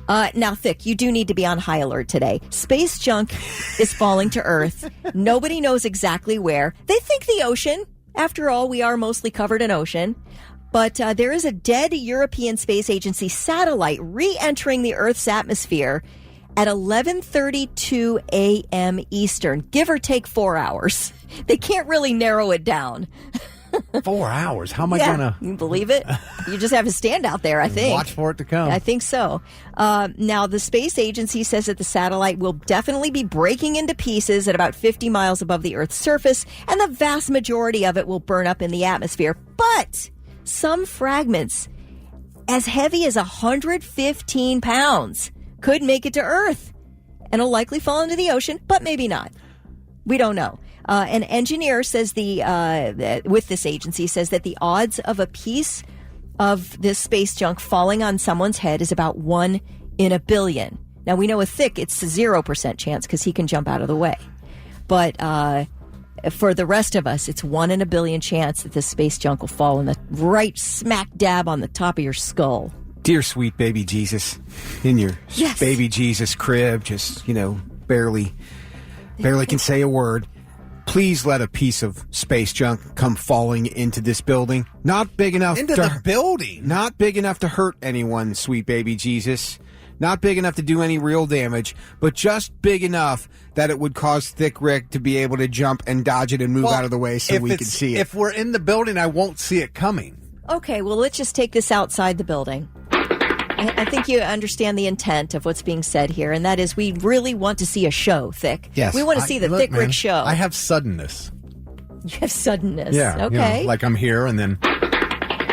Now, Thick, you do need to be on high alert today. Space junk is falling to Earth. Nobody knows exactly where. They think the ocean. After all, we are mostly covered in ocean. But there is a dead European Space Agency satellite re-entering the Earth's atmosphere at 11:32 a.m. Eastern, give or take 4 hours. They can't really narrow it down. 4 hours? How am I going to... You believe it? You just have to stand out there, I think. Watch for it to come. I think so. Now, the space agency says that the satellite will definitely be breaking into pieces at about 50 miles above the Earth's surface, and the vast majority of it will burn up in the atmosphere. But some fragments, as heavy as 115 pounds, could make it to Earth and will likely fall into the ocean, but maybe not. We don't know. An engineer says with this agency says that the odds of a piece of this space junk falling on someone's head is about 1 in a billion. Now, we know with Thick, it's a 0% chance because he can jump out of the way. But for the rest of us, it's 1 in a billion chance that this space junk will fall in the right smack dab on the top of your skull. Dear sweet baby Jesus, in your baby Jesus crib, just, barely can say a word. Please let a piece of space junk come falling into this building. Not big enough into the building. Not big enough to hurt anyone, sweet baby Jesus. Not big enough to do any real damage, but just big enough that it would cause Thick Rick to be able to jump and dodge it and move out of the way so we can see it. If we're in the building, I won't see it coming. Okay, well, let's just take this outside the building. I think you understand the intent of what's being said here, and that is we really want to see a show, Thick. Yes. We want to see the Thick Rick show. I have suddenness. You have suddenness. Yeah. Okay. Like I'm here, and then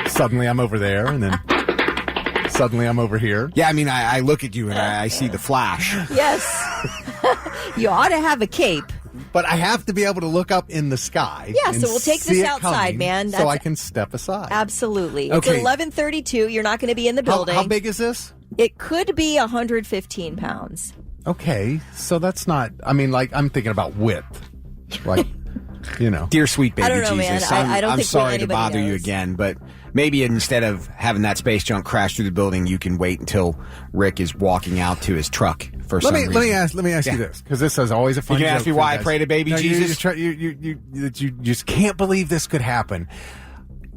suddenly I'm over there, and then suddenly I'm over here. Yeah, I mean, I look at you and I see the flash. Yes. You ought to have a cape. But I have to be able to look up in the sky. Yeah, so we'll take this outside, man. So I can step aside. Absolutely. Okay. It's 11:32. You're not going to be in the building. How big is this? It could be 115 pounds. Okay, so that's not... I mean, like, I'm thinking about width. Like, Dear sweet baby I don't know, Jesus, man. I don't I'm think sorry to anybody bother you knows. again, but maybe instead of having that space junk crash through the building, you can wait until Rick is walking out to his truck for some reason. Let me ask you this, because this is always a funny You can joke ask me for why I guys. pray to baby Jesus? You just can't believe this could happen.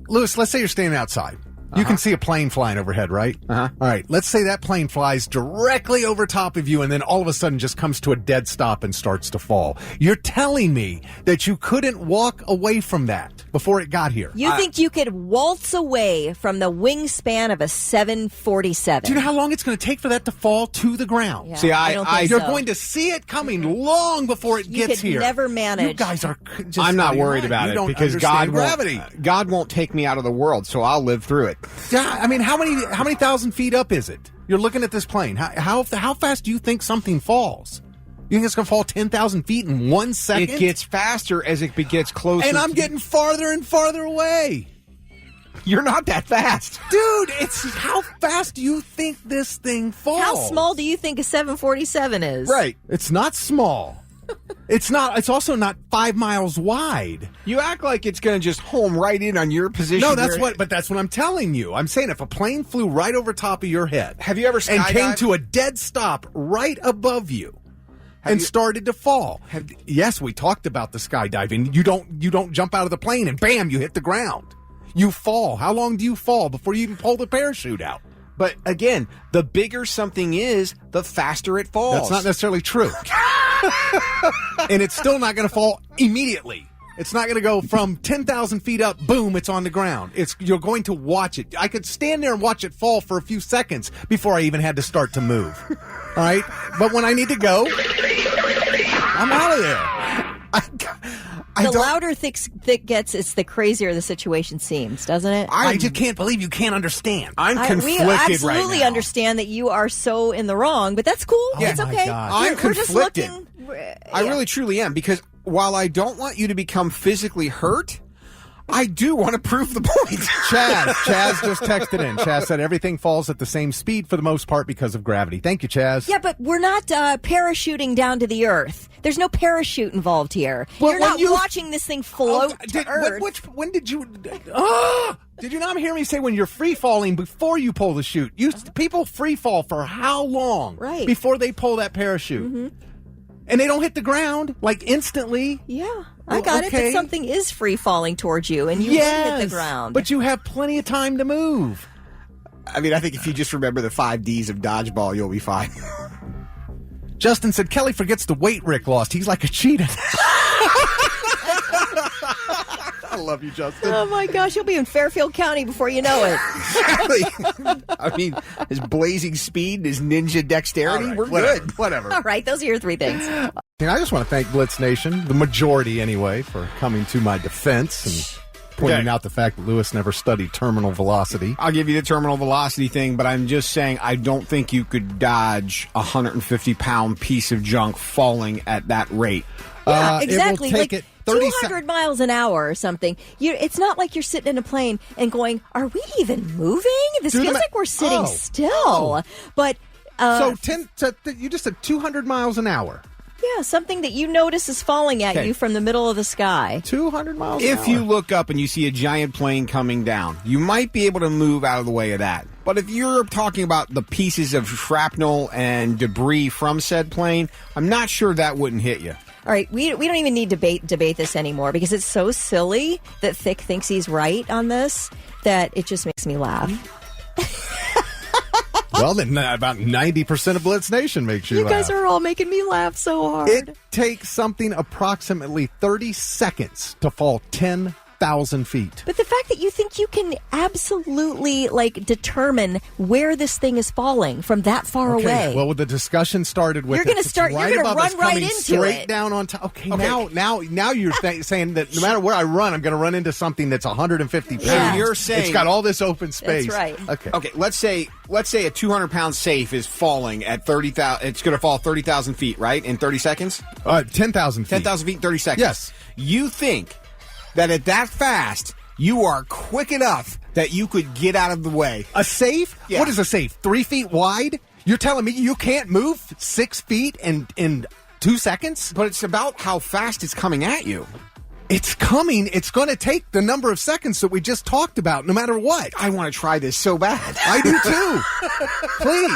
Lewis, let's say you're standing outside. You can see a plane flying overhead, right? Uh-huh. All right, let's say that plane flies directly over top of you and then all of a sudden just comes to a dead stop and starts to fall. You're telling me that you couldn't walk away from that before it got here. You think you could waltz away from the wingspan of a 747? Do you know how long it's going to take for that to fall to the ground? Yeah, See, I don't think You're so. going to see it coming long before it You gets could here. never manage. You guys are just... I'm not out of your worried mind. about You it don't because understand gravity. God won't take me out of the world, so I'll live through it. Yeah, I mean, how many thousand feet up is it? You're looking at this plane. How fast do you think something falls? You think it's going to fall 10,000 feet in 1 second? It gets faster as it gets closer. And I'm getting farther and farther away. You're not that fast. Dude, it's how fast do you think this thing falls? How small do you think a 747 is? Right. It's not small. It's not. It's also not 5 miles wide. You act like it's going to just home right in on your position. No, but that's what I'm telling you. I'm saying if a plane flew right over top of your head. Have you ever skydived? And came to a dead stop right above you. And started to fall. Yes, we talked about the skydiving. You don't jump out of the plane and bam, you hit the ground. You fall. How long do you fall before you even pull the parachute out? But again, the bigger something is, the faster it falls. That's not necessarily true. And it's still not going to fall immediately. It's not going to go from 10,000 feet up, boom, it's on the ground. You're going to watch it. I could stand there and watch it fall for a few seconds before I even had to start to move. All right? But when I need to go, I'm out of there. The louder Thick gets, it's the crazier the situation seems, doesn't it? I just can't believe you can't understand. I'm conflicted we right now. absolutely understand that you are so in the wrong, but that's cool. Yeah. It's Oh my okay. God. I'm We're just conflicted. looking. I really truly am, because while I don't want you to become physically hurt, I do want to prove the point. Chaz just texted in. Chaz said everything falls at the same speed for the most part because of gravity. Thank you, Chaz. Yeah, but we're not parachuting down to the Earth. There's no parachute involved here. Well, You're not watching this thing float to Earth. When did you... did you not hear me say when you're free falling before you pull the chute? People free fall for how long before they pull that parachute? Mm-hmm. And they don't hit the ground, like, instantly. Yeah, I got it, that something is free falling towards you, and you hit the ground. But you have plenty of time to move. I mean, I think if you just remember the 5 Ds of dodgeball, you'll be fine. Justin said, Kelly forgets the weight Rick lost. He's like a cheetah. I love you, Justin. Oh, my gosh. You'll be in Fairfield County before you know it. Exactly. I mean, his blazing speed, his ninja dexterity, right, we're good. Whatever. All right. Those are your 3 things. I just want to thank Blitz Nation, the majority anyway, for coming to my defense and pointing out the fact that Lewis never studied terminal velocity. I'll give you the terminal velocity thing, but I'm just saying I don't think you could dodge a 150-pound piece of junk falling at that rate. Yeah, exactly. It will take like 200 miles an hour or something. It's not like you're sitting in a plane and going, are we even moving? This feels like we're sitting still. But so you just said 200 miles an hour. Yeah, something that you notice is falling at you from the middle of the sky. 200 miles an hour. If you look up and you see a giant plane coming down, you might be able to move out of the way of that. But if you're talking about the pieces of shrapnel and debris from said plane, I'm not sure that wouldn't hit you. All right, we don't even need to debate this anymore because it's so silly that Thick thinks he's right on this that it just makes me laugh. Well, then about 90% of Blitz Nation makes you laugh. You guys are all making me laugh so hard. It takes something approximately 30 seconds to fall 10,000 feet. But the fact that you think you can absolutely, determine where this thing is falling from that far away. Well, the discussion started with you're going to run right into straight it. down on top. Okay. Now you're saying that no matter where I run, I'm going to run into something that's 150 pounds. Yeah. You're saying it's got all this open space. That's right. Okay. Let's say a 200-pound safe is falling at 30,000. It's going to fall 30,000 feet, right, in 30 seconds? 10,000 feet. 10,000 feet in 30 seconds. Yes. You think that at that fast, you are quick enough that you could get out of the way? A safe? Yeah. What is a safe? 3 feet wide? You're telling me you can't move 6 feet in 2 seconds? But it's about how fast it's coming at you. It's coming. It's going to take the number of seconds that we just talked about, no matter what. I want to try this so bad. I do too. Please.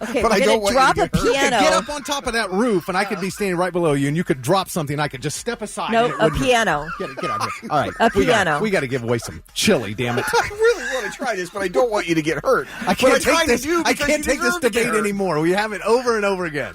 Okay, but we're I don't going to drop a piano. You could get up on top of that roof, and I could be standing right below you, and you could drop something. I could just step aside. No, a piano. Get out here. All right. A piano. We got to give away some chili, damn it. I really want to try this, but I don't want you to get hurt. I can't take this debate anymore. We have it over and over again.